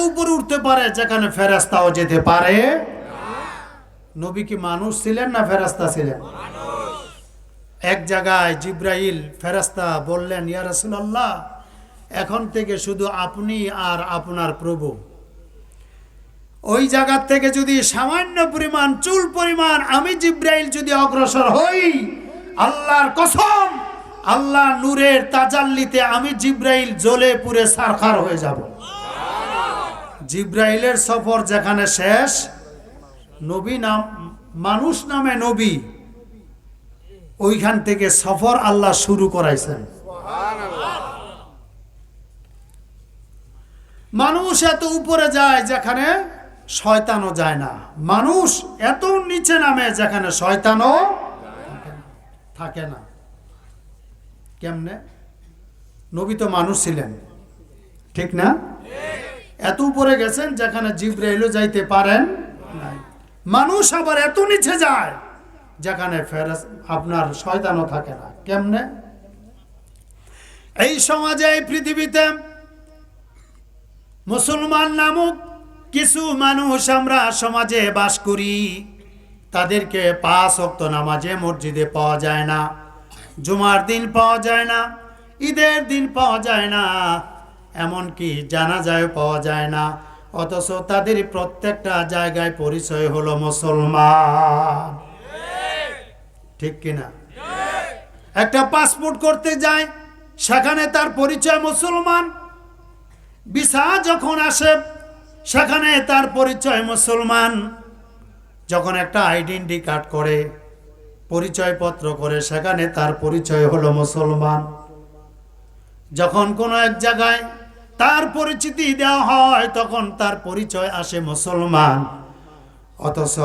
উপরে উঠতে পারে যেখানে ফেরেশতাও যেতে পারে। নবী কি মানুষ ছিলেন না ফেরেশতা ছিলেন? এক জায়গায় জিব্রাইল ফেরেশতা বললেন, ইয়া রাসূলুল্লাহ, এখন থেকে শুধু আপনি আর আপনার প্রভু। ওই জায়গা থেকে যদি সামান্য পরিমাণ, চুল পরিমাণ আমি জিব্রাইল যদি অগ্রসর হই, আল্লাহর কসম, আল্লাহ নূরের তাজাল্লিতে আমি জিব্রাইল জ্বলে পুড়ে ছারখার হয়ে যাব। জিব্রাইলের সফর যেখানে শেষ, নবী নাম, মানুষ নামে নবী, ওইখান থেকে সফর আল্লাহ শুরু করাইছেন। মানুষ এত উপরে যায় যেখানে শয়তানও যায় না, মানুষ এত নিচে নামে যেখানে শয়তানও থাকে না। কেমনে? নবী তো মানুষ ছিলেন, ঠিক না? এত উপরে গেছেন যেখানে জিব্রাইলও যাইতে পারেন নাই। মানুষ আবার এত নিচে যায় যেখানে আপনার শয়তানও থাকে না। কেমনে? এই সমাজে, এই পৃথিবীতে মুসলমান নামক কিছু মানুষ আমরা সমাজে বাস করি, তাদেরকে 5 ওয়াক্ত নামাজে মসজিদে পাওয়া যায় না, জুমার দিন পাওয়া যায় না, ঈদের দিন পাওয়া যায় না, এমনকি জানাজায় পাওয়া যায় না, অথচ তাদের প্রত্যেকটা জায়গায় পরিচয় হলো মুসলমান। ঠিক কিনা? একটা পাসপোর্ট করতে যায়, সেখানে তার পরিচয় মুসলমান। ভিসা যখন আসে, সেখানে তার পরিচয় মুসলমান। যখন একটা আইডেন্টি কার্ড করে, পরিচয়পত্র করে, সেখানে তার পরিচয় হলো মুসলমান। যখন কোনো এক জায়গায় তার পরিচিতি দেওয়া হয়, তখন তার পরিচয় আসে মুসলমান। অথচ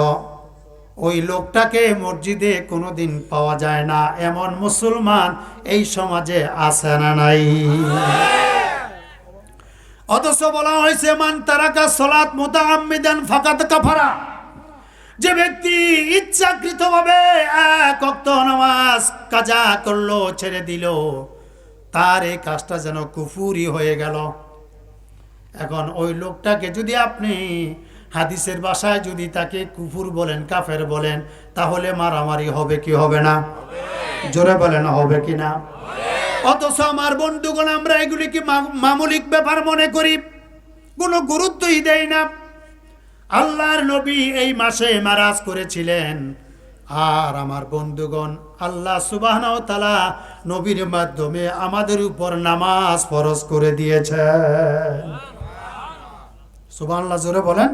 ওই লোকটাকে মসজিদে কোনোদিন পাওয়া যায় না, এমন মুসলমান এই সমাজে আছে না নাই? অথচ বলা হয়েছে, মান তারাকা সালাত মুতাআম্মিদান ফাকাদ কাফারা। যে ব্যক্তি ইচ্ছাকৃতভাবে 1 ওয়াক্ত নামাজ কাজা করলো, ছেড়ে দিল, তার এই কাজটা যেন কুফুরি হয়ে গেল। এখন ওই লোকটাকে যদি আপনি হাদিসের ভাষায় যদি তাকে কুফুর বলেন, কাফের বলেন, তাহলে মারামারি হবে কি হবে না? জোরে বলেন, হবে কি না? অথচ আমার বন্ধুগণ, আমরা এগুলিকে মামুলিক ব্যাপার মনে করি, কোনো গুরুত্বই দেই না। আল্লাহর নবী এই মাসে মেরাজ করেছিলেন, আর আমার বন্ধুগণ, আল্লাহ সুবহানাহু ওয়া তাআলা নবীর মাধ্যমে আমাদের উপর নামাজ ফরজ করে দিয়েছেন। সুবহানাল্লাহ, জোরে বলেন।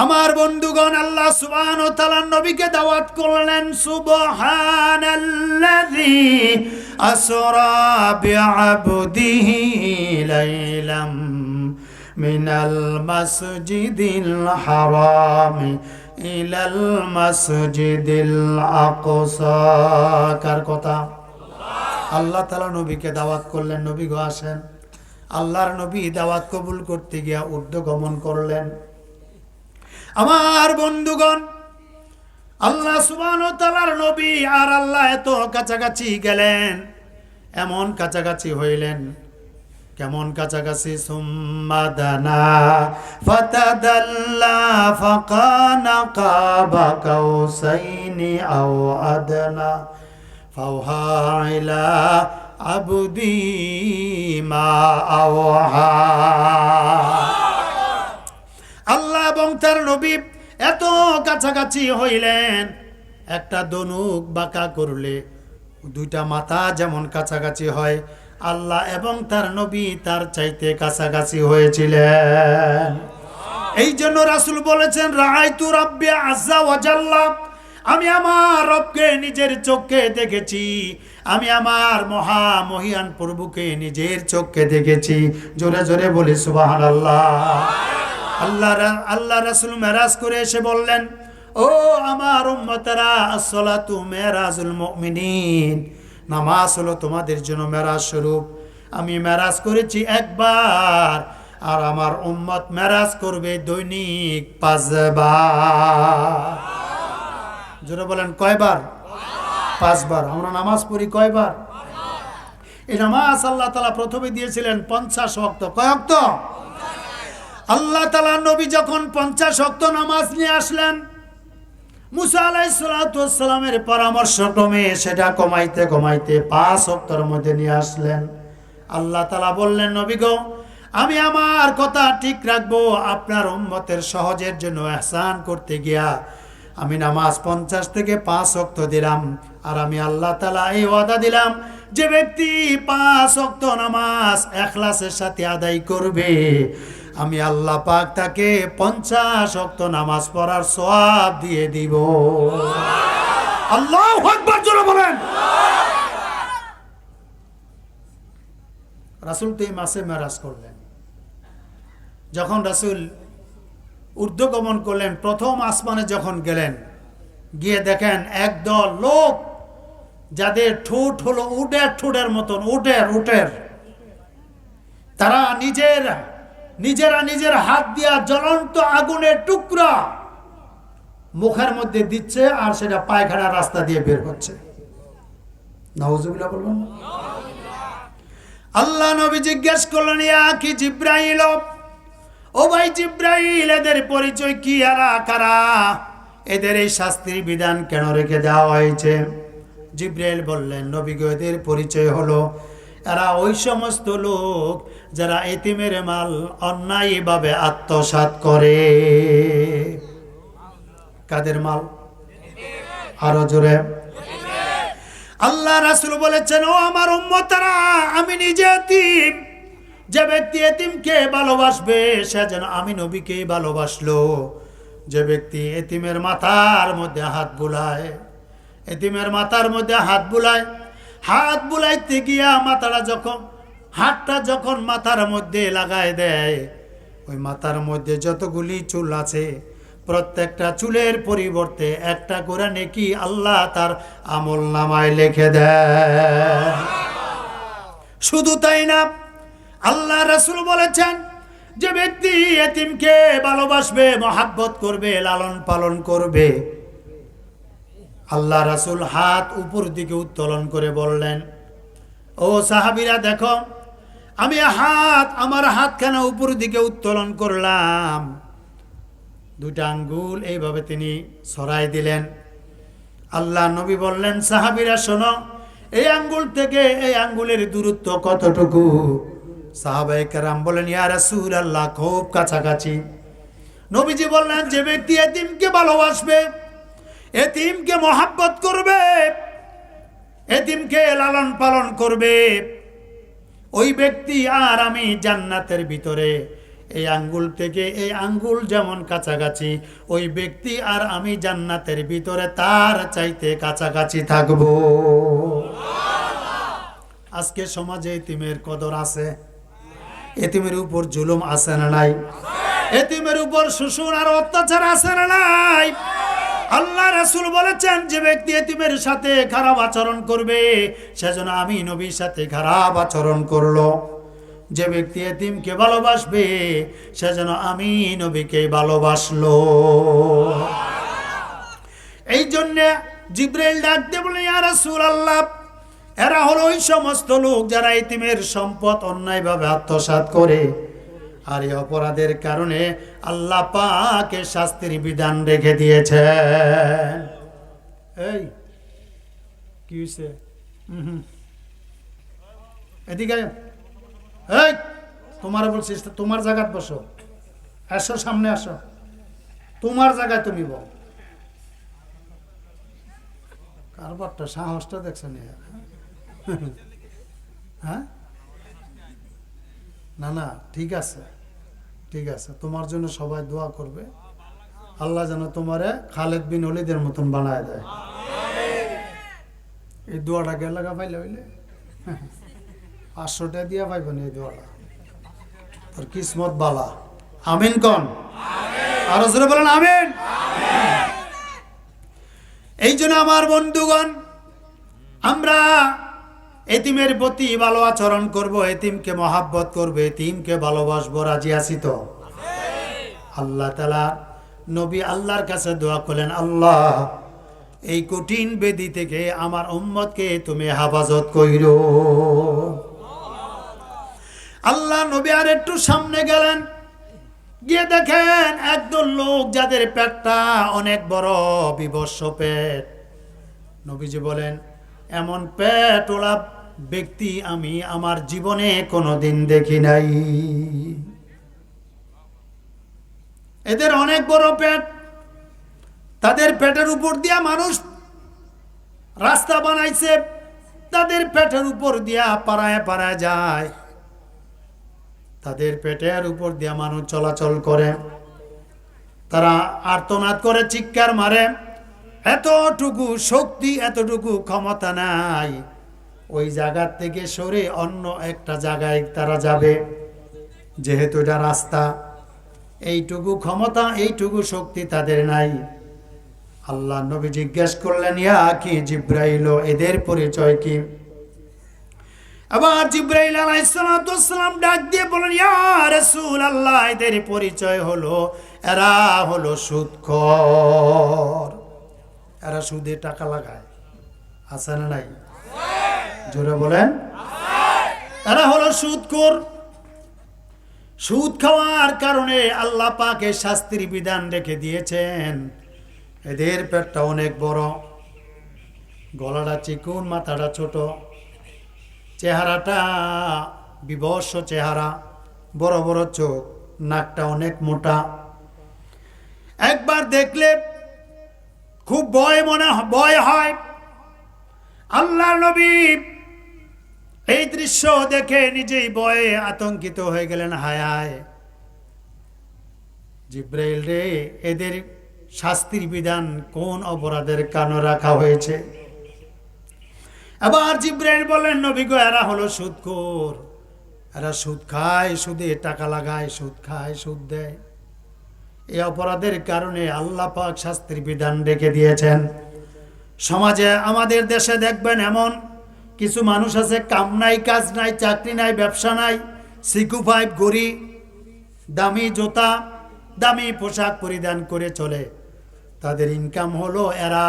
আমার বন্ধুগণ, আল্লাহ সুবহানাহু ওয়া তাআলা নবীকে দাওয়াত করলেন, সুবহানাল্লাযী আসরা বিআবদিহি লাইলাম মিনাল মাসজিদিল হারাম ইলাল মাসজিদিল আকসা। কার কথা? আল্লাহ তাআলা নবীকে দাওয়াত করলেন, নবী গো আসেন। আল্লাহর নবী দাওয়াত কবুল করতে গিয়া ঊর্ধ্বগমন করলেন। আমার বন্ধুগণ, আল্লাহ সুবহানাহু ওয়া তাআলার নবী আর আল্লাহ এত কাছাকাছি গেলেন, এমন কাছাকাছি হইলেন। কেমন কাছাকাছি? সুম্মা দানা ফাতাদাল্লা ফাকানা কাবা কাউসাইনি আও আদনা ফাওহা ইলা আবদি মা আওহা। আল্লাহ এবং তার নবী এত কাছাকাছি হইলেন, একটা ধনুক বাঁকা করলে 2টা মাথা যেমন কাছাকাছি হয়, আল্লাহ এবং তার নবী তার চাইতে কাছাকাছি হয়েছিলেন। এই জন্য রাসূল বলেছেন, রাআইতু রাব্বি আযজা ওয়া জাল্লা, আমি আমার রবকে নিজের চোখে দেখেছি, আমি আমার মহামহিয়ান প্রভুকে নিজের চোখে দেখেছি। জোরে জোরে বলি সুবহানাল্লাহ। আল্লাহ রাসূল মেরাজ করে এসে বললেন, ও আমার উম্মতেরা, আসসালাতু মেরাজুল মুমিনিন, নামাজ হলো তোমাদের জন্য মেরাজ স্বরূপ। আমি মেরাজ করেছি একবার, আর আমার উম্মত মেরাজ করবে দৈনিক 5 বার। জোরে বলেন, কয়বার? 5 বার। আমরা নামাজ পড়ি কয়বার? এই নামাজ আল্লাহ তাআলা প্রথমে দিয়েছিলেন 50 ওয়াক্ত। কয় ওয়াক্ত? আল্লাহ তাআলা নবী যখন 50 ওয়াক্ত নামাজ নিয়ে আসলেন, মুসা আলাইহিস সালাতু ওয়াস সালামের পরামর্শক্রমে সেটা কমাইতে কমাইতে 5 ওয়াক্তের মধ্যে নিয়ে আসলেন। আল্লাহ তাআলা বললেন, নবী গো, আমি আমার কথা ঠিক রাখবো, আপনার উম্মতের সহজের জন্য ইহসান করতে গিয়া আমি নামাজ 50 থেকে 5 ওয়াক্ত দিলাম। আর আমি আল্লাহ তাআলা এই ওয়াদা দিলাম, যে ব্যক্তি 5 ওয়াক্ত নামাজ ইখলাসের সাথে আদায় করবে, আমি আল্লাহ পাক তাকে 50 ওয়াক্ত নামাজ পড়ার সওয়াব দিয়ে দিব। আল্লাহু আকবার জোরে বলেন। রাসূল তো এই মাসে মেরাজ করলেন। যখন রাসূল ঊর্ধ্বগমন করলেন, প্রথম আসমানে যখন গেলেন, গিয়ে দেখেন একদল লোক যাদের ঠোঁট হলো উটের ঠোঁটের মতন, উটের তারা নিজেরা হাত দিয়া জ্বলন্ত আগুনের টুকরা মুখের মধ্যে দিচ্ছে, আর সেটা পায়খানা রাস্তা দিয়ে বের হচ্ছে। নাউজুবিল্লাহ বলবেন না? আল্লাহ নবী জিজ্ঞেস করলেন, ইয়া কি জিব্রাইল, ও ভাই জিব্রাইল, এদের পরিচয় কি, এরা কারা, এদের এই শাস্তির বিধান কেন রেখে দেওয়া হয়েছে? জিব্রাইল বললেন, নবী গো, এদের পরিচয় হলো এরা ওই সমস্ত লোক যারা এতিমের মাল অন্যায়ভাবে আত্মসাৎ করে। কাদের মাল? আরো জোরে। আল্লাহ রাসূল বলেছেন, ও আমার উম্মতেরা, আমি নিজে এতিম, যে ব্যক্তি এতিমকে ভালোবাসবে সে যেন আমি নবীকে ভালোবাসলো। যে ব্যক্তি এতিমের মাথার মধ্যে হাত বুলায়, এতিমের মাথার মধ্যে হাত বুলায়, হাত বুলাইতে গিয়া হাতটা যখন মাথার মধ্যে লাগায় দেয়, ওই মাথার মধ্যে যতগুলি চুল আছে, প্রত্যেকটা চুলের পরিবর্তে একটা করে নেকি আল্লাহ তার আমল নামায় লিখে দেয়। শুধু তাই না, আল্লাহ রাসূল বলেছেন, যে ব্যক্তি এতিমকে ভালোবাসবে, মহাব্বত করবে, লালন পালন করবে, আল্লাহ রাসূল হাত উপর দিকে উত্তোলন করে বললেন, ও সাহাবীরা দেখো, আমি আমার হাতখানা উপর দিকে উত্তোলন করলাম। দুইটা আঙ্গুল এইভাবে তিনি ছড়াই দিলেন। আল্লাহ নবী বললেন, সাহাবীরা শোনো, এই আঙ্গুল থেকে এই আঙ্গুলের দূরত্ব কতটুকু? সাহাবায়ে কেরাম বলেন, ইয়া রাসূলুল্লাহ, খুব কাছাকাছি। নবীজি বললেন, যে ব্যক্তি এতিমকে ভালোবাসবে, এতিমকে মহাব্বত করবে, এতিমকে লালন পালন করবে, ওই ব্যক্তি আর আমি জান্নাতের ভিতরে এই আঙ্গুল থেকে এই আঙ্গুল যেমন কাছাকাছি, ওই ব্যক্তি আর আমি জান্নাতের ভিতরে তার চাইতে কাছাকাছি থাকবো। আজকে সমাজে এতিমের কদর আছে? এতিমের উপর জুলুম আছে না নাই? এতিমের উপর শোষণ আর অত্যাচার আছে না নাই? আল্লাহ রাসূল বলেছেন, যে ব্যক্তি এতিমের সাথে খারাপ আচরণ করবে, সেজন্য আমি নবীর সাথে খারাপ আচরণ করলো। যে ব্যক্তি এতিমকে ভালোবাসবে, সেজন্য আমি নবীকে ভালোবাসলো। এই জন্য জিবরাইল ডাক দিয়ে বলে, ইয়া রাসূলুল্লাহ, এরা হলো ওই সমস্ত লোক যারা এতিমের সম্পদ অন্যায়ভাবে আত্মসাৎ করে, আর এই অপরাধের কারণে আল্লাহ পাক শাস্তির বিধান রেখে দিয়েছেন। এই কি হইছে? এদিকে এই, তোমার বলছিস, তোমার জায়গায় বসো, আসো, সামনে আসো, তোমার জায়গায় তুমি বল। কারবারটা সাহসটা দেখছেন? হ্যাঁ, না, ঠিক আছে, তোমার জন্য সবাই দোয়া করবে, আল্লাহ যেন তোমারে খালেদ বিন ওলীদের মতন বানায় দেয়। এই দোয়াটা কে লাগা পাইলে হইলে 500 টাকা দিয়া পাইবেন এই দোয়াটা, তোর কিসমত বালা। আমিন কোন? আরো জোরে বলেন আমিন। এই জন্য আমার বন্ধুগণ, আমরা এতিমের প্রতি ভালো আচরণ করব, এতিমকে মহাব্বত করব, এতিমকে ভালোবাসবো। রাজি আছি তো? আল্লাহ তাআলা নবী আল্লাহর কাছে দোয়া করলেন, আল্লাহ, এই কঠিন বেদি থেকে আমার উম্মতকে তুমি হেফাজত কইরো। আল্লাহ নবী আর একটু সামনে গেলেন, গিয়ে দেখেন একদল লোক যাদের পেটটা অনেক বড়, বিবস্ত্র পেট। নবীজি বলেন, এমন পেট ওলা ব্যক্তি আমি আমার জীবনে কোনোদিন দেখি নাই। এদের অনেক বড় পেট, তাদের পেটের উপর দিয়া মানুষ রাস্তা বানাইছে, তাদের পেটের উপর দিয়া পাড়ায় পাড়ায় যায়, তাদের পেটের উপর দিয়া মানুষ চলাচল করে, তারা আর্তনাদ করে, চিৎকার মারে। এতটুকু শক্তি, এতটুকু ক্ষমতা নাই ওই জায়গার থেকে সরে অন্য একটা জায়গায় তারা যাবে, যেহেতু এটা রাস্তা। এইটুকু ক্ষমতা, এইটুকু শক্তি তাদের নাই। আল্লাহ নবী জিজ্ঞেস করলেন, ইয়া কি জিব্রাইল, এদের পরিচয় কি? আবার জিব্রাইল আলাইহিস সালাম ডাক দিয়ে বলেন, ইয়া রাসূলুল্লাহ, এদের পরিচয় হলো এরা হলো সুদখোর, এরা সুদে টাকা লাগায়। আছে না নাই? জোরে বলেন। এরা হলো সুদখোর। সুদ খাওয়ার কারণে আল্লাহ পাকে শাস্তির বিধান রেখে দিয়েছেন। এদের পেটটা অনেক বড়, গলাটা চিকুন, মাথাটা ছোট, চেহারাটা বিবস্ত্র চেহারা, বড় বড় চোখ, নাকটা অনেক মোটা। একবার দেখলে খুব ভয় হয়। আল্লাহর নবী এই দৃশ্য দেখে নিজেই ভয়ে আতঙ্কিত হয়ে গেলেন। হায় হায় জিব্রাইল রে, এদের শাস্তির বিধান কোন অপরাধের কারণে রাখা হয়েছে? আবার জিব্রাইল বলেন, নবী গো, এরা হলো সুদখোর, এরা সুদ খায়, সুদে টাকা লাগায়, সুদ খায়, সুদ দেয়। এই অপরাধের কারণে আল্লাহ পাক শাস্তির বিধান রেখে দিয়েছেন। সমাজে আমাদের দেশে দেখবেন এমন কিছু মানুষ আছে, কাম নাই, কাজ নাই, চাকরি নাই, ব্যবসা নাই, সিকু ফাইভ গড়ি, দামি জুতা, দামি পোশাক পরিধান করে চলে। তাদের ইনকাম হলো এরা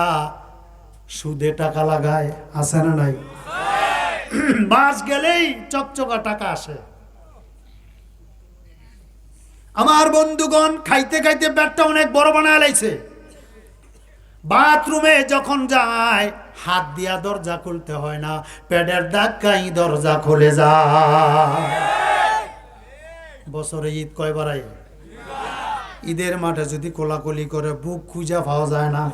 সুদে টাকা লাগায়। আছে না নাই? মাস গেলেই চকচকা টাকা আসে। আমার বন্ধুগণ, খাইতে খাইতে পেটটা অনেক বড় বানায় লাইছে। বাথরুমে যখন যায় হাত দিয়া দরজা খুলতে হয় না, পেটের ধাক্কাই দরজা খুলে যায়। বছরে ঈদ কয়বার আয়? ঈদের মাঠে যদি কোলাকুলি করে বুক খুঁজা পাওয়া যায় না।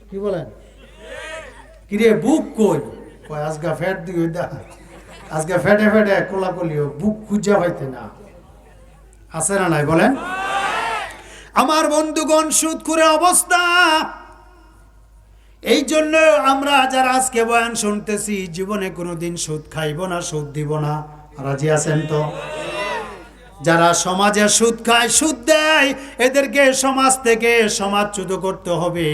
কি বলেন? কিরে বুক কই? কয় আজকে ফ্যাট দিও, আজকে ফেটে ফেটে কোলাকুলিও, বুক খুঁজা পাইতে না। আছে না নাই বলেন? আমার বন্ধুগণ, সুদ করে অবস্থা। এই জন্য আমরা যারা আজকে বয়ান শুনতেছি, জীবনে কোনোদিন সুদ খাইব না, সুদ দিব না। রাজি আছেন তো? যারা সমাজে সুদ খায়, সুদ দেয়, এদেরকে সমাজ থেকে সমাজচ্যুত করতে হবে।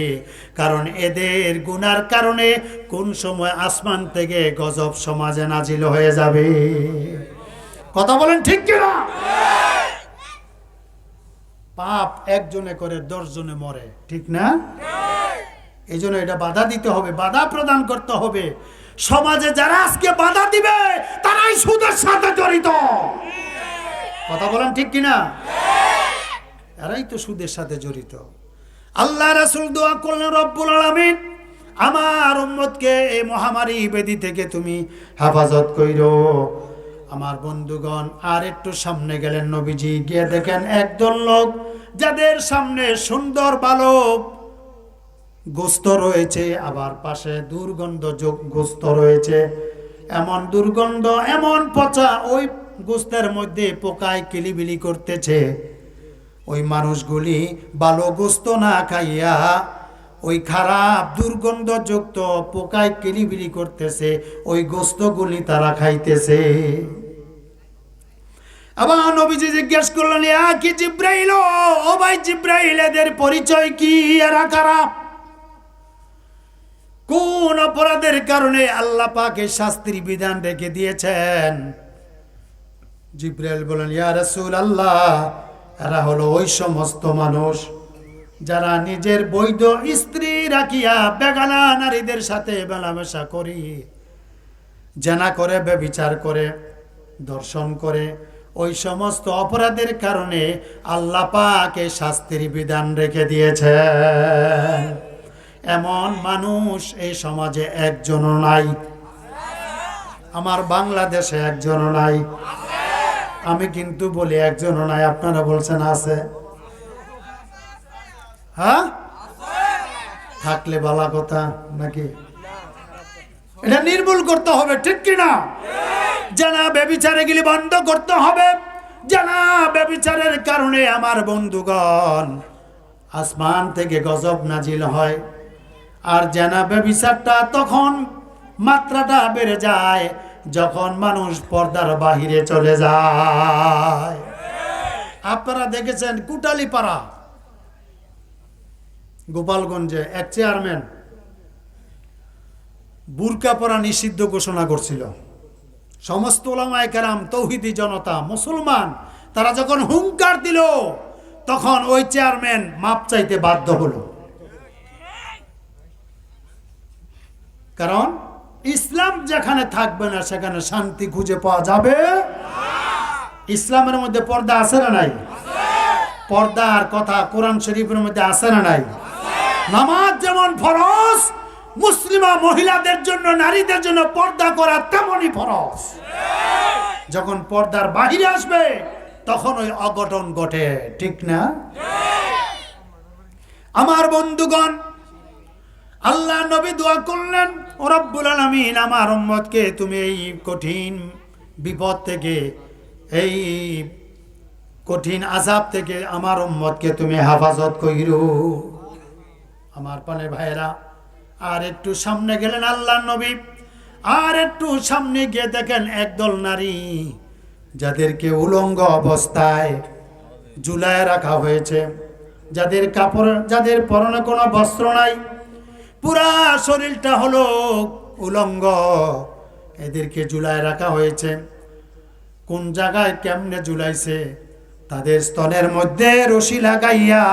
কারণ এদের গুনার কারণে কোন সময় আসমান থেকে গজব সমাজে নাজিল হয়ে যাবে। কথা বলেন ঠিক কিনা? পাপ একজনে করে 10 জনে মরে, ঠিক না? এই জন্য এটা বাধা দিতে হবে, বাধা প্রদান করতে হবে। সমাজে যারা আজকে বাধা দিবে তারাই সুদের সাথে জড়িত। কথা বলেন ঠিক কিনা? এরাই তো সুদের সাথে জড়িত। আল্লাহ রাসূল দোয়া করলেন, রব্বুল আলামিন, আমার উম্মতকে এই মহামারী ব্যাধি থেকে তুমি হেফাজত কইরো। আমার বন্ধুগণ, আর একটু সামনে গেলেন নবীজি, গিয়ে দেখেন একদল লোক যাদের সামনে সুন্দর বালক গোস্ত রয়েছে, আবার পাশে দুর্গন্ধযুক্ত গোস্ত রয়েছে। এমন দুর্গন্ধ, এমন পচা, ওই গোস্তের মধ্যে পোকায় কিলিবিলি করতেছে। ওই মানুষগুলি ভালো গোস্ত না খাইয়া ওই খারাপ দুর্গন্ধযুক্ত পোকায় কিলিবিলি করতেছে, ওই গোস্তগুলি তারা খাইতেছে। আবার নবীজি জিজ্ঞেস করলেন, ইয়া কি জিব্রাইল, ও ভাই জিব্রাইল, এদের পরিচয় কি? এরা কারা? কোন অপরাধের কারণে আল্লাহ পাক এই শাস্তির বিধান রেখে দিয়েছেন? জিব্রাইল বলেন, ইয়া রাসূলুল্লাহ, এরা হলো ওই সমস্ত মানুষ যারা নিজের বৈধ স্ত্রী রাখিয়া বেগানা নারীদের সাথে মেলামেশা করি, জেনা করে, ব্যভিচার করে, দর্শন করে, ওই সমস্ত অপরাধের কারণে আল্লাহ পাক এই শাস্তির বিধান রেখে দিয়েছেন। এমন মানুষ এই সমাজে একজনও নাই, আমার বাংলাদেশে একজনও নাই। আমি কিন্তু বলি একজনও নাই, আপনারা বলছেন আছে। হ্যাঁ, থাকলে ভালো কথা নাকি? এটা নির্মূল করতে হবে, ঠিক কিনা? জানা ব্যভিচারে গেলে বন্ধ করতে হবে। জানা ব্যভিচারের কারণে আমার বন্ধুগণ আসমান থেকে গজব নাজিল হয়। আর জানা ব্যভিচারটা তখন মাত্রাটা বেড়ে যায় যখন মানুষ পর্দার বাহিরে চলে যায়। আপনারা দেখেছেন কুটালীপাড়া গোপালগঞ্জে এক চেয়ারম্যান বুরকা পরা নিষিদ্ধ ঘোষণা করছিল। সমস্ত উলামায়ে কেরাম, তৌহিদি জনতা, মুসলমান তারা যখন হুঙ্কার দিল তখন ওই চেয়ারম্যান মাপ চাইতে বাধ্য হলো। কারণ ইসলাম যেখানে থাকবে না সেখানে শান্তি খুঁজে পাওয়া যাবে। ইসলামের মধ্যে পর্দা আছে না নাই? পর্দার কথা কোরআন শরীফের মধ্যে আছে না নাই? নামাজ যেমন ফরজ, মুসলিমা মহিলাদের জন্য, নারীদের জন্য পর্দা করা তেমনই ফরজ। যখন পর্দার বাহিরে আসবে তখন ওই অঘটন ঘটে, ঠিক না? আমার বন্ধুগণ, আল্লাহ নবী দোয়া করলেন, ও রব্বুল আলামিন, আমার উম্মতকে তুমি এই কঠিন বিপদ থেকে, এই কঠিন আযাব থেকে আমার উম্মতকে তুমি হেফাজত কইরো। আমার পানে ভাইরা, আর একটু সামনে গেলেন আল্লাহ নবী, আর একটু সামনে গিয়ে দেখেন একদল নারী যাদেরকে উলঙ্গ অবস্থায় ঝুলায় রাখা হয়েছে, যাদের কাপড়, যাদের পরনে কোনো বস্ত্র নাই, পুরা শরীরটা হলো উলঙ্গ, এদেরকে ঝুলায় রাখা হয়েছে। কোন জায়গায় কেমনে ঝুলাইছে? তাদের স্তনের মধ্যে রশি লাগাইয়া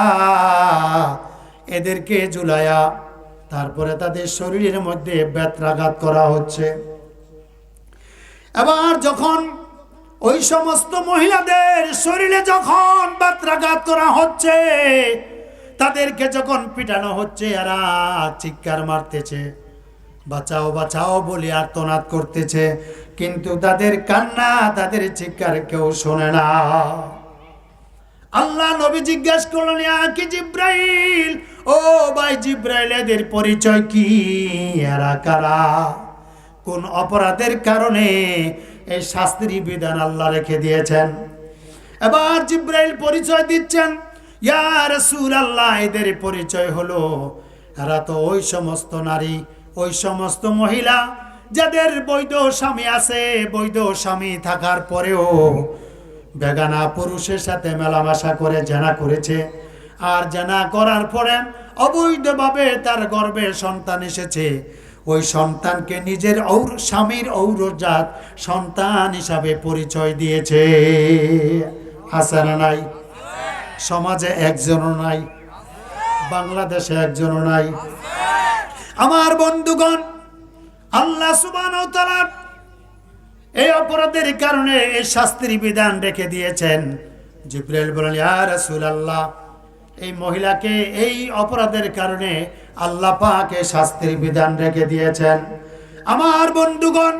এদেরকে ঝুলাইয়া তারপরে তাদের শরীরের মধ্যে বেত্রাঘাত করা হচ্ছে। এবার যখন ওই সমস্ত মহিলাদের শরীরে যখন বেত্রাঘাত করা হচ্ছে, তাদেরকে যখন পিটানো হচ্ছে, এরা চিৎকার মারতেছে, বাঁচাও বাঁচাও বলে আর্তনাদ করতেছে, কিন্তু তাদের কান্না, তাদের চিৎকার কেউ শোনে না। আল্লাহ নবী জিজ্ঞাসা করলেন, ইয়া কি জিব্রাইল, ও ভাই জিব্রাইল, এদের পরিচয় কি? এরা কারা? কোন অপরাধের কারণে এই শাস্তির বিধান আল্লাহ রেখে দিয়েছেন? এবার জিব্রাইল পরিচয় দিচ্ছেন, ইয়া রাসূলুল্লাহ, এদের পরিচয় হলো, এরা তো ওই সমস্ত নারী, ওই সমস্ত মহিলা যাদের বৈধ স্বামী আছে, বৈধ স্বামী থাকার পরেও বেগানা পুরুষের সাথে মেলামেশা করে জানা করেছে, আর জানা করার পরে অবৈধভাবে তার গর্ভে সন্তান এসেছে, ওই সন্তানকে নিজের স্বামীর ঔরজাত সন্তান হিসাবে পরিচয় দিয়েছে। আছে না নাই? সমাজে একজনও নাই, বাংলাদেশে একজনও নাই। আমার বন্ধুগণ, আল্লাহ সুবহানাহু ওয়া তাআলা এই অপরাধের কারণে এই শাস্তির বিধান রেখে দিয়েছেন। জিবরাইল বলেন, ইয়া রাসূলুল্লাহ, এই মহিলাকে এই অপরাধের কারণে আল্লাহ পাক এই শাস্তির বিধান রেখে দিয়েছেন। আমার বন্ধুগণ,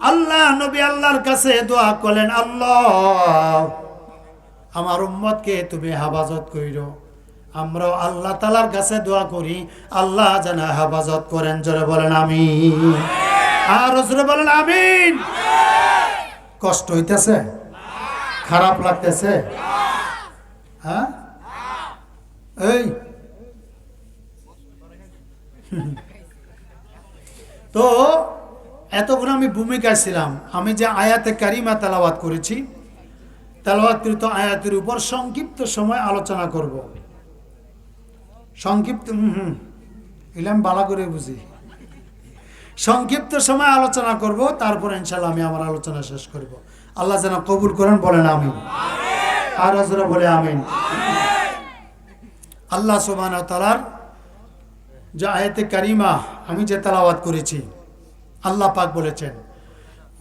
আল্লাহ নবী আল্লাহর কাছে দোয়া করলেন, আল্লাহ আমার উম্মতকে তুমি হেফাজত কইরো। আমরা আল্লাহ তাআলার কাছে দোয়া করি, আল্লাহ যেন হেফাজত করেন। জোরে বলেন আমিন, আর জোরে বলেন আমিন। কষ্ট হইতেছে? খারাপ লাগতেছে? হ্যাঁ, এই তো এতক্ষণ আমি ভূমিকায় ছিলাম। আমি যে আয়াতে কারিমা তেলাওয়াত করেছি, তেলাওয়াতকৃত আয়াতের উপর সংক্ষিপ্ত সময় আলোচনা করব। সংক্ষিপ্ত ইলাম বালা করে বুঝি, সংক্ষিপ্ত সময় আলোচনা করব, তারপর ইনশাআল্লাহ আমি আমার আলোচনা শেষ করব। আল্লাহ যেন কবুল করেন, বলেন আমিন। আর রাজুরা বলে আমিন। আল্লাহ সুবহানাহু ওয়া তাআলার যে আয়াতে কারিমা আমি যে তেলাওয়াত করেছি, আল্লাহ পাক বলেছেন,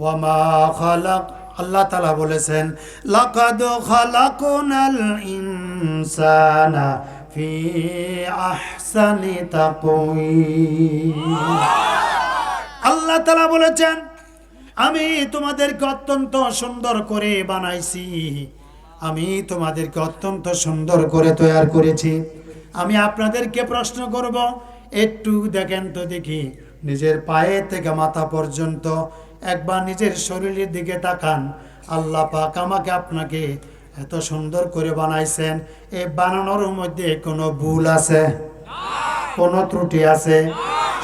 ওয়া মা খালাক আল্লাহ তাআলা বলেছেন লাকাদ খালাকনাল ইনসানা ফি আহসানি তাকওয়িম। আল্লাহ তাআলা বলেছেন আমি তোমাদেরকে অত্যন্ত সুন্দর করে বানাইছি, আমি তোমাদেরকে অত্যন্ত সুন্দর করে তৈরি করেছি। আমি আপনাদেরকে প্রশ্ন করব, একটু দেখেন তো দেখি, নিজের পায়ে থেকে মাথা পর্যন্ত একবার নিজের শরীরের দিকে তাকান। আল্লাহ পাক আমাকে আপনাকে এত সুন্দর করে বানাইছেন, এই বানানোর মধ্যে কোনো ভুল আছে, কোনো ত্রুটি আছে,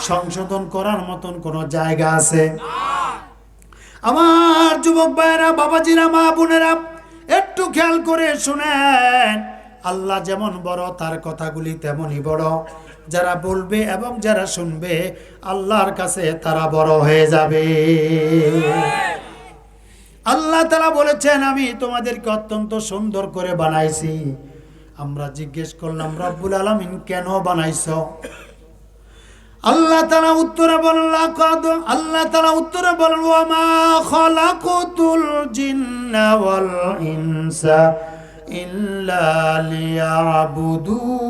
সংশোধন করার মতন কোনো জায়গা আছে? আমার যুবক ভাইয়েরা, বাবাজিরা, মা বোনেরা, একটু খেয়াল করে শুনেন। আল্লাহ যেমন বড়, তার কথাগুলি তেমনই বড়। যারা বলবে এবং যারা শুনবে আল্লাহর কাছে তারা বড় হয়ে যাবে। আল্লাহ তাআলা বলেছেন আমি তোমাদেরকে অত্যন্ত সুন্দর করে বানাইছি। আমরা জিজ্ঞেস করলাম রব্বুল আলামিন কেন বানাইছো? আল্লাহ তাআলা উত্তরে বলেন আল্লাহ তাআলা উত্তরে বলেন ওয়া মা খালাকুতুল জিন্না ওয়াল ইনসা ইল্লা লিয়াবুদুন।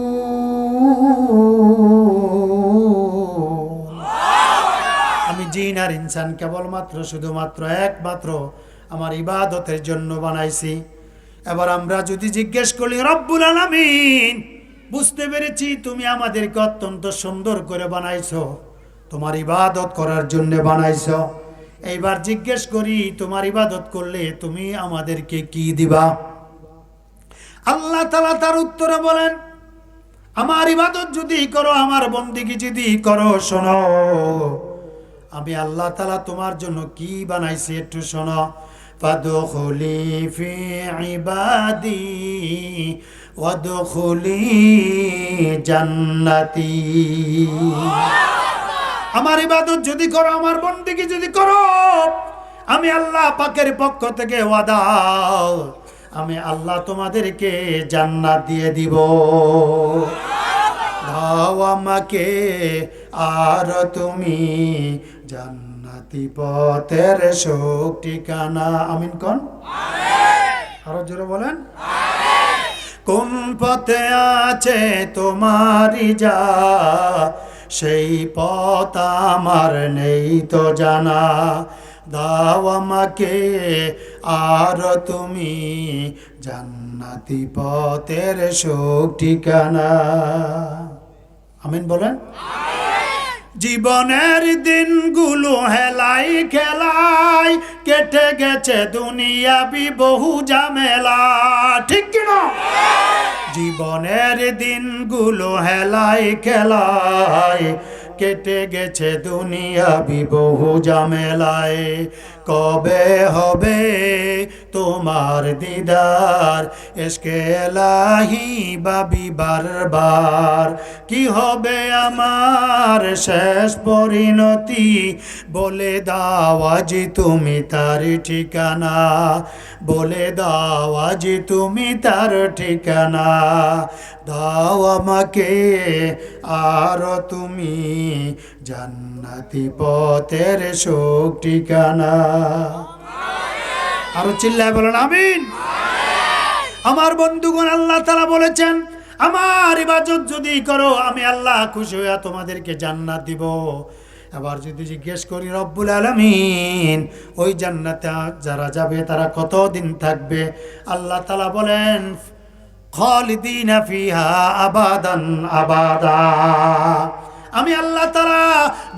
আমি জিন আর ইনসান কেবলমাত্র শুধুমাত্র একমাত্র আমার ইবাদতের জন্য বানাইছি। এবার আমরা যদি জিজ্ঞেস করি রব্বুল আলামিন, বুঝতে পেরেছি তুমি আমাদেরকে অত্যন্ত সুন্দর করে বানাইছো, তোমার ইবাদত করার জন্য বানাইছো। এইবার জিজ্ঞেস করি তোমার ইবাদত করলে তুমি আমাদেরকে কি দিবা? আল্লাহ তাআলা তার উত্তরে বলেন আমার ইবাদত যদি করো, আমার বন্দেগী যদি করো, শোনো আমি আল্লাহ তাআলা তোমার জন্য কি বানাইছি একটু শোনো। ফাদখুলি ফি ইবাদি ওয়াদখুলি জান্নাতি। আমার ইবাদত যদি করো, আমার বন্দেগী যদি করো, আমি আল্লাহ পাকের পক্ষ থেকে ওয়াদা, আমি আল্লাহ তোমাদেরকে জান্নাত দিয়ে দিব। দাও আমাকে আর তুমি জান্নাতি পথের সুখ ঠিকানা। আমিন কোন? আরো জোরে বলেন। কোন পথে আছে তোমারি যা, সেই পথ আমার নেই তো জানা। দাও আমাকে আর তুমি জান্নাতি পথের সুখ ঠিকানা। আমিন বলেন। জীবনের দিনগুলো হেলাই খেলাই কেটে গেছে দুনিয়াবি বহু ঝামেলা, ঠিক কিনা? জীবনের দিনগুলো হেলাই খেলাই কেটে গেছে দুনিয়াবি বহু ঝামেলায়। কবে হবে তোমার দিদার, ইশকে এলাহি ভাবি বারবার। কি হবে আমার শেষ পরিণতি, বলে দাও আজ তুমি তার ঠিকানা। বলে দাও আজ তুমি তার ঠিকানা। দাও আমাকে আর তুমি জান্নাতি পথের সুখ ঠিকানা। আরো চিল্লায় বলেন আমিন। আমার বন্ধুগণ, আল্লাহ তাআলা বলেছেন আমার ইবাদত যদি করো, আমি আল্লাহ খুশি হয়ে তোমাদেরকে জান্নাত দিব। এবার যদি জিজ্ঞেস করি রব্বুল আলামিন ওই জান্নাতে যারা যাবে তারা কতদিন থাকবে? আল্লাহ তাআলা বলেন খালিদিনা ফিহা আবাদান আবাদা। আমি আল্লাহ তাআলা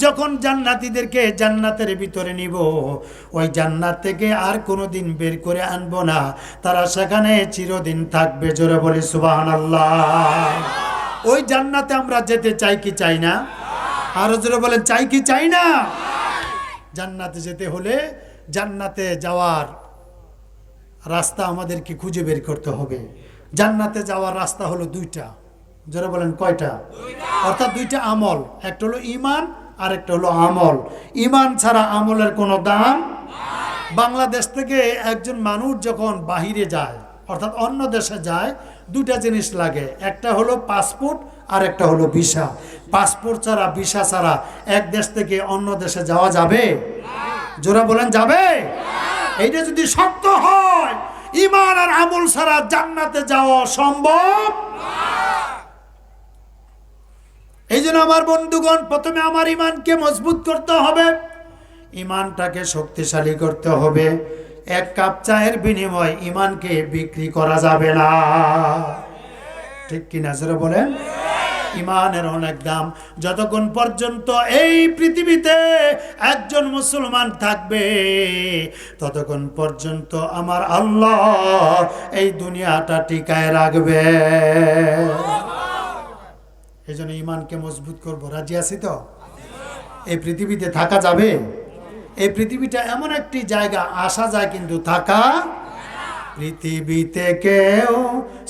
যখন জান্নাতীদেরকে জান্নাতের ভিতরে নিব, ওই জান্নাত থেকে আর কোনোদিন বের করে আনবো না, তারা সেখানে চিরদিন থাকবে। জোরে বলি সুবহানাল্লাহ। ওই জান্নাতে আমরা যেতে চাই কি চাই না? আরো জোরে বলেন চাই কি চাই না? জান্নাতে যেতে হলে জান্নাতে যাওয়ার রাস্তা আমাদেরকে খুঁজে বের করতে হবে। জান্নাতে যাওয়ার রাস্তা হলো দুইটা। যারা বলেন কয়টা? অর্থাৎ দুইটা আমল, একটা হলো ঈমান আর একটা হলো আমল। ঈমান ছাড়া আমলের কোনো দাম। বাংলাদেশ থেকে একজন মানুষ যখন বাহিরে যায়, অর্থাৎ অন্য দেশে যায়, দুটা জিনিস লাগে, একটা হলো পাসপোর্ট আর একটা হলো ভিসা। পাসপোর্ট ছাড়া ভিসা ছাড়া এক দেশ থেকে অন্য দেশে যাওয়া যাবে? জোরা বলেন যাবে? এইটা যদি সত্য হয়, ঈমান আর আমল ছাড়া জান্নাতে যাওয়া সম্ভব। এই জন্য আমার বন্ধুগণ, প্রথমে আমার ঈমানকে মজবুত করতে হবে, ঈমানটাকে শক্তিশালী করতে হবে। এক কাপ চায়ের বিনিময়ে ঈমানকে বিক্রি করা যাবে না, ঠিক কিনা জোরে বলেন? ঈমানের অনেক দাম। যতক্ষণ পর্যন্ত এই পৃথিবীতে একজন মুসলমান থাকবে, ততক্ষণ পর্যন্ত আমার আল্লাহ এই দুনিয়াটা টিকায় রাখবে। এই জন্য ঈমানকে মজবুত করবো। রাজি আছি তো? এই পৃথিবীতে থাকা যাবে? এই পৃথিবীটা এমন একটি জায়গা, আসা যায় কিন্তু থাকা। পৃথিবীতে কেউ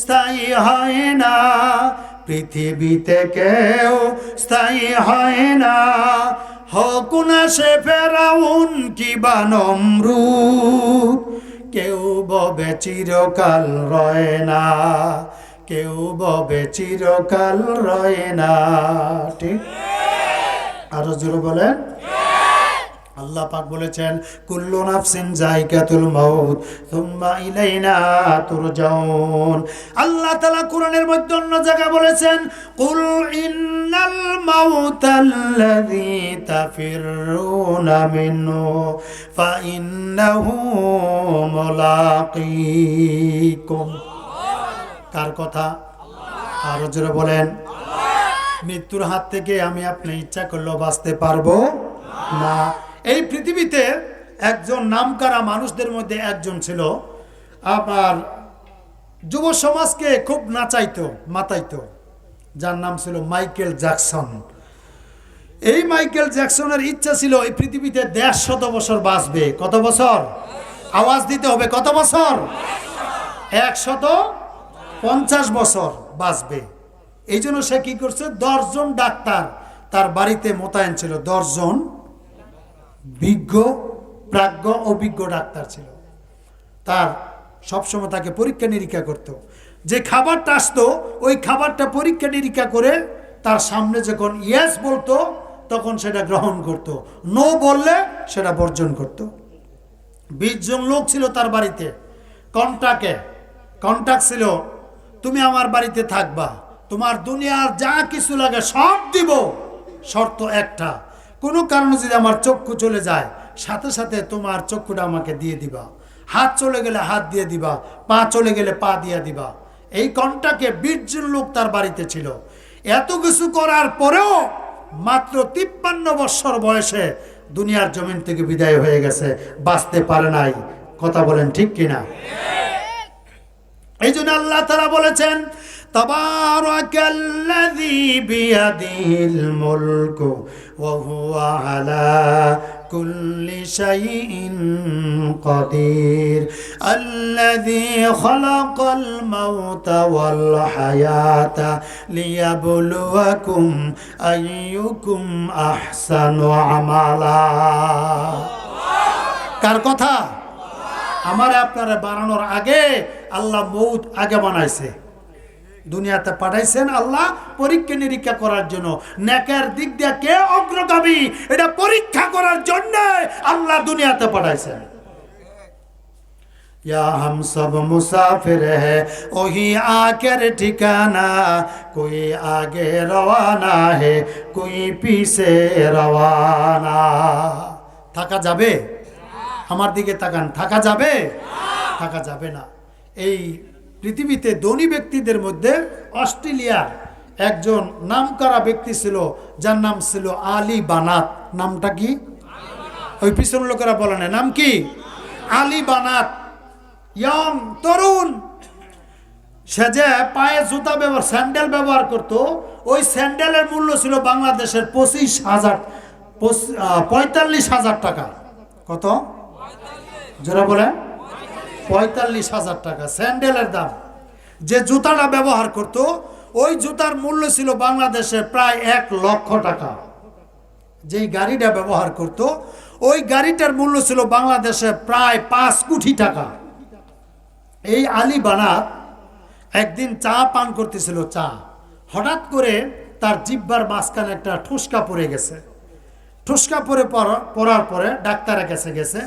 স্থায়ী হয় না, পৃথিবীতে কেউ স্থায়ী হয় না, হোক না সে ফেরাউন কিবা নমরুদ, কেউ ববে চিরকাল রয় না, কেউ ববে চিরকাল রয় না। ঠিক? আরো জোরে বলেন। আল্লাহ পাক বলেছেন, কুল্লু নাফসিন যায়কাতুল মাউত সুম্মা ইলাইনা তুরজাউন। আল্লাহ তাআলা কোরআনের মধ্যে অন্য জায়গায় বলেছেন, কুল ইন্নাল মাউতাল্লাযী তাফিরুনা মিনহু ফাইন্নাহু মুলাকীকুম। কার কথা? আরো জোরে বলেন। মৃত্যুর হাত থেকে আমি আপনি ইচ্ছা করলেও বাঁচতে পারবো না। এই পৃথিবীতে একজন নামকরা মানুষদের মধ্যে একজন ছিল, আপনার যুব সমাজকে খুব নাচাইতো মাতাইতো, যার নাম ছিল মাইকেল জ্যাকসন। এই মাইকেল জ্যাকসনের ইচ্ছা ছিল এই পৃথিবীতে 150 বছর বাঁচবে। কত বছর? আওয়াজ দিতে হবে, কত বছর? 150 বছর বাঁচবে। এই জন্য সে কি করছে, 10 জন ডাক্তার তার বাড়িতে মোতায়েন ছিল। 10 জন বিজ্ঞ, প্রাজ্ঞ, অভিজ্ঞ ডাক্তার ছিল। তার সবসময় তাকে পরীক্ষা নিরীক্ষা করত। যে খাবারটা আসতো ওই খাবারটা পরীক্ষা নিরীক্ষা করে তার সামনে যখন ইয়েস বলতো তখন সেটা গ্রহণ করত, নো বললে সেটা বর্জন করত। 20 জন লোক ছিল তার বাড়িতে। কন্ট্রাক্ট ছিল, তুমি আমার বাড়িতে থাকবা, তোমার দুনিয়ার যা কিছু লাগে সব দিব, শর্ত একটা, কোনো কারণে যদি আমার চক্ষু চলে যায় সাথে সাথে তোমার চক্ষুটা আমাকে দিয়ে দিবা, হাত চলে গেলে হাত দিয়ে দিবা, পা চলে গেলে পা দিয়ে দিবা। এই কন্ট্রাক্টে 20 জন লোক তার বাড়িতে ছিল। এত কিছু করার পরেও মাত্র 53 বছর বয়সে দুনিয়ার জমিন থেকে বিদায় হয়ে গেছে, বাঁচতে পারে নাই। কথা বলেন ঠিক কিনা? এই জন্য আল্লাহ তাআলা বলেছেন, তাবারাকাল্লাযী বিয়াদিহিল মুলকু ওয়া হুয়া আলা কুল্লি শাইইন কাদির আল্লাযী খালাকাল মাউতা ওয়াল হায়াতা লিয়াবলুয়াকুম আইয়ুকুম আহসানু আমালা। কার কথা? আমারে আপনারা বানানোর আগে আল্লাহ মৌত আগে বানাইছে, দুনিয়াতে পাঠাইছেন আল্লাহ পরীক্ষা নিরীক্ষা করার জন্য। নেকের দিক দিয়ে কে অগ্রগামী এটা পরীক্ষা করার জন্য আল্লাহ দুনিয়াতে পাঠাইছেন। या हम सब मुसाफिर है वही आकर ठिकाना, कोई आगे रवाना है कोई पीछे रवाना। থাকা যাবে? আমার দিকে তাকান, থাকা যাবে? থাকা যাবে না। এই পৃথিবীতে ধনী ব্যক্তিদের মধ্যে অস্ট্রেলিয়ার একজন নামকরা ব্যক্তি ছিল, যার নাম ছিল আলী বানাত। নামটা কি? ওই পিছন লোকেরা বলে না, নাম কি? আলী বানাত। ইয়ং, তরুণ। সে যে পায়ে জুতা ব্যবহার, স্যান্ডেল ব্যবহার করত, ওই স্যান্ডেলের মূল্য ছিল বাংলাদেশের 45,000 টাকা। কত? যারা বলে 45,000 টাকা স্যান্ডেলের দাম। যে জুতাটা ব্যবহার করত ওই জুতার মূল্য ছিল বাংলাদেশে প্রায় 1 লক্ষ টাকা। যেই গাড়িটা ব্যবহার করত ওই গাড়িটার মূল্য ছিল বাংলাদেশে প্রায় 5 কোটি টাকা। এই আলী বানাত একদিন চা পান করতেছিল, চা, হঠাৎ করে তার জিহ্বার মাঝখানে একটা ঠুসকা পড়ে গেছে। ঠুসকা পড়ার পরে ডাক্তারের কাছে গেছে।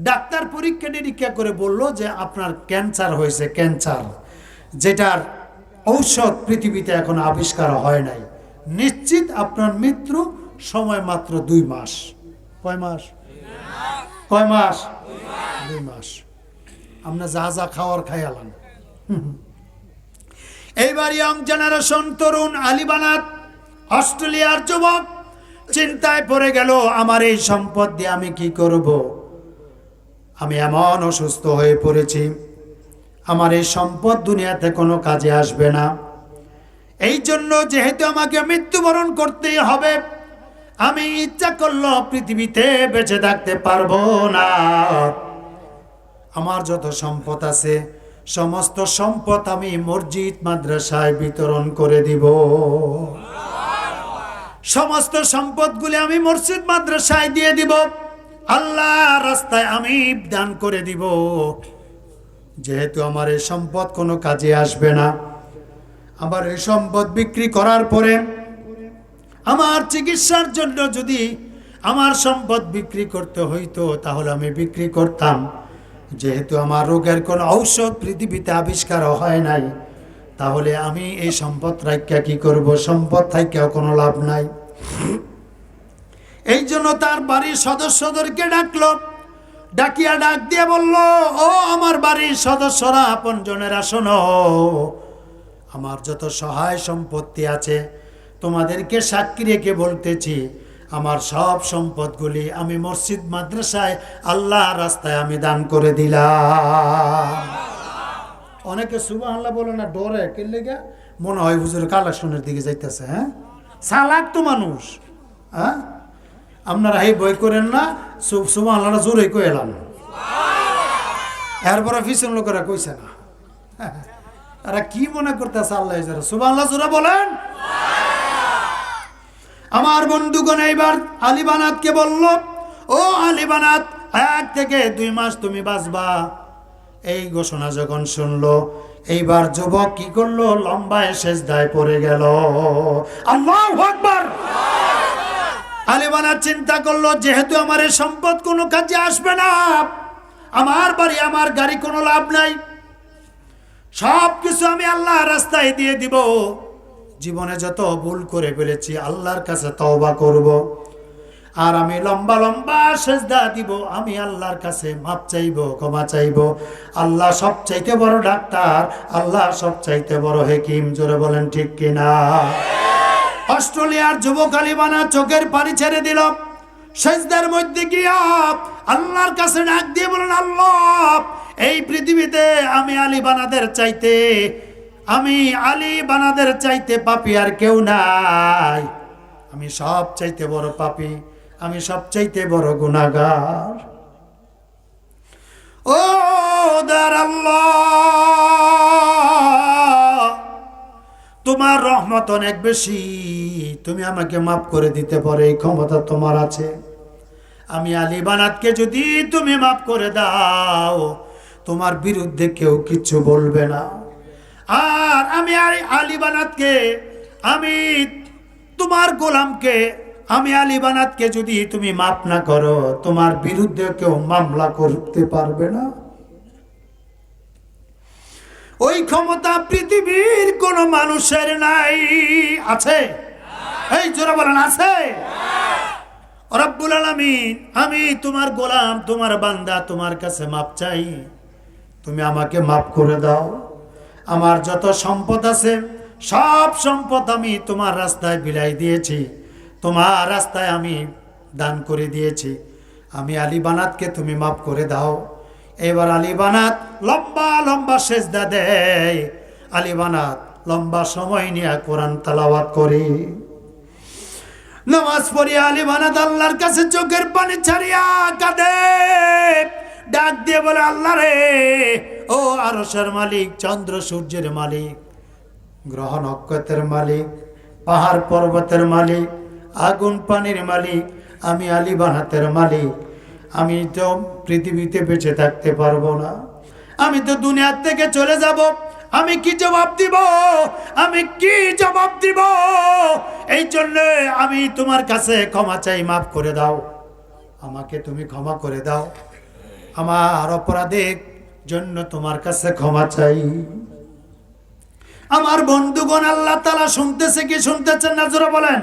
ডাক্তার পরীক্ষা নিরীক্ষা করে বলল যে আপনার ক্যান্সার হয়েছে, ক্যান্সার, যেটার ঔষধ পৃথিবীতে এখন আবিষ্কার হয় নাই। নিশ্চিত আপনার মৃত্যু সময় মাত্র 2 মাস। কয় মাস? কয় মাস? 2 মাস। আমরা যা যা খাওয়ার খাইয়ালাম। এইবার ইয়ং জেনারেশন, তরুণ আলী বানাত অস্ট্রেলিয়ার যুবক চিন্তায় পড়ে গেল, আমার এই সম্পদ দিয়ে আমি কি করব? আমি এমন অসুস্থ হয়ে পড়েছি, আমার এই সম্পদ দুনিয়াতে কোনো কাজে আসবে না। এই জন্য যেহেতু আমাকে মৃত্যুবরণ করতেই হবে, আমি ইচ্ছা করলো পৃথিবীতে বেঁচে থাকতে পারবো না। আমার যত সম্পদ আছে সমস্ত সম্পদ আমি মসজিদ মাদ্রাসায় বিতরণ করে দিব। সমস্ত সম্পদগুলি আমি মসজিদ মাদ্রাসায় দিয়ে দিব, আল্লাহ রাস্তায় আমি দান করে দিব। যেহেতু আমার এই সম্পদ কোনো কাজে আসবে না, আমার এই সম্পদ বিক্রি করার পরে আমার চিকিৎসার জন্য যদি আমার সম্পদ বিক্রি করতে হইতো তাহলে আমি বিক্রি করতাম। যেহেতু আমার রোগের কোনো ঔষধ পৃথিবীতে আবিষ্কার হয় নাই, তাহলে আমি এই সম্পদ রাখিয়া কি করব? সম্পদ থাকিয়াও কোনো লাভ নাই। এই জন্য তার বাড়ির সদস্যদেরকে ডাকলো, ডাকিয়া ডাক দিয়ে বলল, ও আমার বাড়ির সদস্যরা, আপনজনেরা, শোনো, আমার যত সহায় সম্পত্তি আছে তোমাদেরকে সাক্ষী রেখে বলতেছি, আমার সব সম্পদগুলি আমি মসজিদ মাদ্রাসায় আল্লাহ রাস্তায় আমি দান করে দিলাম। অনেকে সুবহানাল্লাহ বলে না, ডরে কে লেগে মনে হয় হুজুর কালেকশনের দিকে যাইতেছে। হ্যাঁ, চালাক তো মানুষ। হ্যাঁ, আপনারা এই বই করেন না, সুবহানাল্লাহ জোরে কই এলাম, এরপরে পিছন লোকেরা কইছে না। এরা কি মনে করতেছে আল্লাহ সুবহানাল্লাহ জোরে বলেন। আমার বন্ধুগণ এইবার আলী বানাতকে বলল, ও আলী বানাত, 1 থেকে 2 মাস তুমি বাঁচবা। এই ঘোষণা যখন শুনলো, এইবার যুবক কি করলো? লম্বায় সেজদায় পড়ে গেল। আল্লাহু আকবার। আলী বানাত চিন্তা করলো, যেহেতু আমার এই সম্পদ কোনো কাজে আসবে না, আমার বাড়ি আমার গাড়ি কোনো লাভ নাই, সব কিছু আমি আল্লাহ রাস্তায় দিয়ে দিব। জীবনে যত ভুল করে ফেলেছি আল্লাহর কাছে তওবা করব, আর আমি লম্বা লম্বা সেজদা দিব, আমি আল্লাহর কাছে মাপ চাইব, ক্ষমা চাইব। আল্লাহ সবচাইতে বড় ডাক্তার, আল্লাহ সবচাইতে বড় হাকিম। জোরে বলেন ঠিক কিনা? অস্ট্রেলিয়ার যুবক আলী বানাত চোখের পানি ছেড়ে দিল, সেজদার মধ্যে গিয়া আল্লাহর কাছে ডাক দিয়ে বলেন, আল্লাহ, এই পৃথিবীতে আমি আলী বানাতের চাইতে, আমি আলী বানাদের চাইতে পাপী আর কেউ নাই। আমি সব চাইতে বড় পাপী, আমি সব চাইতে বড় গুনাহগার। ও দয়ার আল্লাহ, তোমার রহমত অনেক বেশি, তুমি আমাকে মাফ করে দিতে পারো, এই ক্ষমতা তোমার আছে। আমি আলী বানাতকে যদি তুমি মাফ করে দাও, তোমার বিরুদ্ধে কেউ কিছু বলবে না। আর আমি আলী বানাতকে, আমি তোমার গোলামকে, আমি আলী বানাতকে যদি তুমি মাফ না করো, তোমার বিরুদ্ধে কেউ মামলা করতে পারবে না। ওই ক্ষমতা পৃথিবীর কোন মানুষের নাই। আছে? এই জোরে বলেন, আছে? রব্বুল আলামিন, আমি তোমার গোলাম, তোমার বান্দা, তোমার কাছে মাপ চাই, তুমি আমাকে মাফ করে দাও। আমার যত সম্পদ আছে সব সম্পদ আমি তোমার রাস্তায় বিলাই দিয়েছি, তোমার রাস্তায় আমি দান করে দিয়েছি। আমি আলী বানাতকে তুমি মাফ করে দাও। এবার আলী বানাত লম্বা লম্বা সেজদা দেয়। আলী বানাত লম্বা সময় নিয়ে কোরআন তেলাওয়াত করে, নামাজ পড়িয়া আলী বানাত আল্লাহর কাছে চোখের পানি ছাড়িয়া কাঁদে, ডাক দিয়ে বলে, আল্লাহ রে, ও আরশের মালিক, চন্দ্র সূর্যের মালিক, গ্রহ নক্ষত্রের মালিক, পাহাড় পর্বতের মালিক, আগুন পানির মালিক, আমি আলী বানাতের মালিক। আমি তো পৃথিবীতে বেঁচে থাকতে পারবো না, আমি তো দুনিয়ার থেকে চলে যাব। আমি কি জবাব দিব? আমি কি জবাব দিব? এই জন্য আমি তোমার কাছে ক্ষমা চাই, মাফ করে দাও, আমাকে তুমি ক্ষমা করে দাও। আমার অপরাধের জন্য তোমার কাছে ক্ষমা চাই। আমার বন্ধুগণ, আল্লাহ তাআলা শুনতেছে কি শুনতেছেন না জোরে বলেন?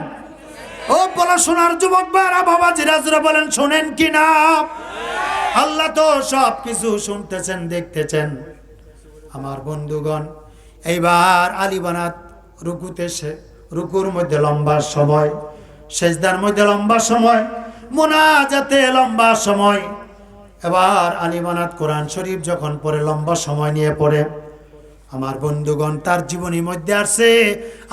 ও পড়াশোনার যুবক ভাইরা, বাবাজিরা জোরে বলেন শোনেন কি না? আল্লাহ তো সব কিছু শুনতেছেন, দেখতেছেন। আমার বন্ধুগণ, এইবার আলী বানাত রুকুতে রুকুর মধ্যে লম্বা সময়, সেজদার মধ্যে লম্বা সময়, মুনাজাতে লম্বা সময়। এবার আলী বানাত কোরআন শরীফ যখন পড়ে লম্বা সময় নিয়ে পড়ে, আমার বন্ধুগণ তার জীবনীর মধ্যে আসছে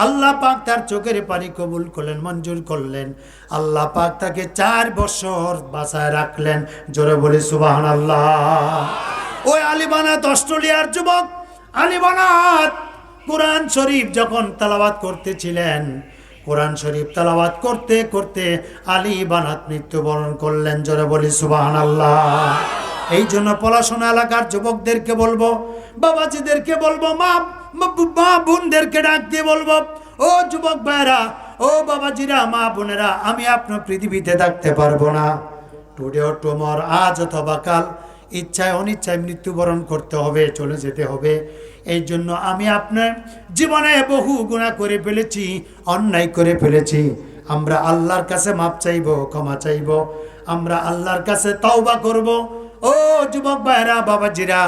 আল্লাহ পাক তার চোখের পানি কবুল করলেন, মঞ্জুর করলেন। আল্লাহ পাক তাকে 4 বছর বাঁচায় রাখলেন। জোরে বলি সুবহানাল্লাহ। ওই আলী বানাত অস্ট্রেলিয়ার যুবক আলী বানাত কোরআন শরীফ যখন তেলাওয়াত করতেছিলেন, কোরআন শরীফ তেলাওয়াত করতে করতে আলী বানাত মৃত্যুবরণ করলেন। জোরে বলি সুবহানাল্লাহ। এই জন্য পড়াশোনা এলাকার যুবকদেরকে বলবো, বাবাজিদেরকে বলবো, মা বোনদেরকে ডাক দিয়ে বলবো, ও যুবক ভাইরা, ও বাবাজিরা, মা বোনেরা, আমি আপনার পৃথিবীতে থাকতে পারবো না। টুডে অর টুমর, আজ অথবা কাল, ইচ্ছায় অনিচ্ছায় মৃত্যুবরণ করতে হবে, চলে যেতে হবে। এই জন্য আমি আপনার জীবনে বহু গুনাহ করে ফেলেছি, অন্যায় করে ফেলেছি। আমরা আল্লাহর কাছে মাপ চাইব, ক্ষমা চাইব, আমরা আল্লাহর কাছে তওবা করব। ও যুবক ভাইরা, বাবাজিরা,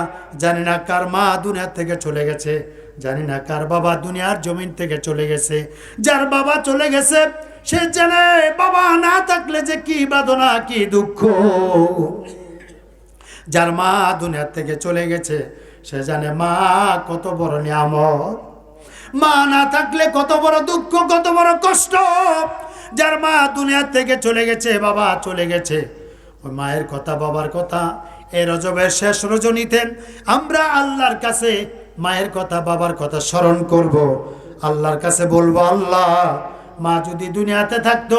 জানি না কার মা দুনিয়া থেকে চলে গেছে, জানি না কার বাবা দুনিয়ার জমিন থেকে চলে গেছে। যার বাবা চলে গেছে সে জানে বাবা না থাকলে যে কি বেদনা, কি দুঃখ। যার মা দুনিয়া থেকে চলে গেছে সে জানে মা কত বড় নিয়ামত, মা না থাকলে কত বড় দুঃখ, কত বড় কষ্ট। যার মা দুনিয়া থেকে চলে গেছে, বাবা চলে গেছে, ওই মায়ের কথা, বাবার কথা এই রজবের শেষ রজনীতে আমরা আল্লাহর কাছে মায়ের কথা, বাবার কথা স্মরণ করব। আল্লাহর কাছে বলবো, আল্লাহ, মা যদি দুনিয়াতে থাকতো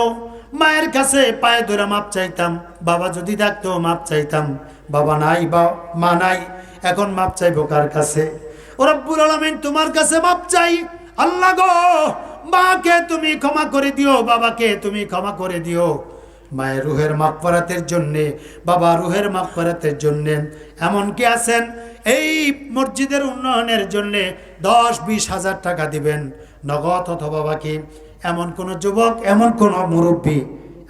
মায়ের কাছে পায়ে ধরে মাপ চাইতাম, বাবা যদি থাকতো মাপ চাইতাম। বাবা নাই বা মা নাই, এখন মাপ চাইবো কার কাছে? ও রব্বুল আলামিন, তোমার কাছে মাপ চাই। আল্লাহ গো, মাকে তুমি ক্ষমা করে দিও, বাবাকে তুমি ক্ষমা করে দিও। মায়ের রুহের মাগফিরাতের জন্যে, বাবা রুহের মাগফিরাতের জন্যে। এমন কি আছেন এই মসজিদের উন্নয়নের জন্যে 10-20 হাজার টাকা দিবেন নগদ অথবা বাকি? এমন কোন যুবক, এমন কোন মুরব্বী,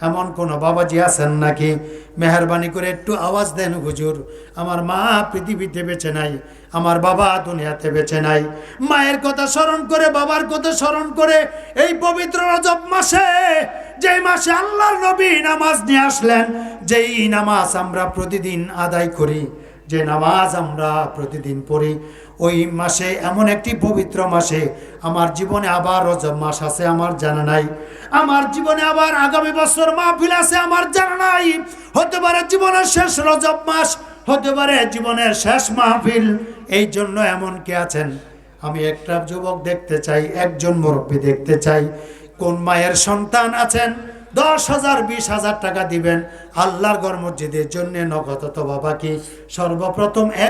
এমন কোন বাবাজি আছেন নাকি? মেহরবানি করে একটু আওয়াজ দেন, হুজুর, আমার মা পৃথিবীতে বেঁচে নাই, আমার বাবা দুনিয়াতে বেঁচে নাই। মায়ের কথা স্মরণ করে, বাবার কথা স্মরণ করে এই পবিত্র রজব মাসে, যেই মাসে আল্লাহর নবী নামাজ নিয়ে আসলেন, যেই নামাজ আমরা প্রতিদিন আদায় করি, যে নামাজ আমরা প্রতিদিন পড়ি, ওই মাসে, এমন একটি পবিত্র মাসে আমার জীবনে আবার রজব মাস আছে আমার জানা নাই। আমার জীবনে আবার আগামী বছর মাহফিল আছে আমার জানা নাই। হতে পারে জীবনের শেষ রজব মাস, হতে পারে জীবনের শেষ মাহফিল। এই জন্য এমন কে আছেন? আমি একটা যুবক দেখতে চাই, একজন মুরব্বী দেখতে চাই। কোন মায়ের সন্তান আছেন 10,000-20,000 টাকা দিবেন আল্লাহর ঘর মসজিদের জন্য নগদ অথবা বাকি? সর্বপ্রথম এক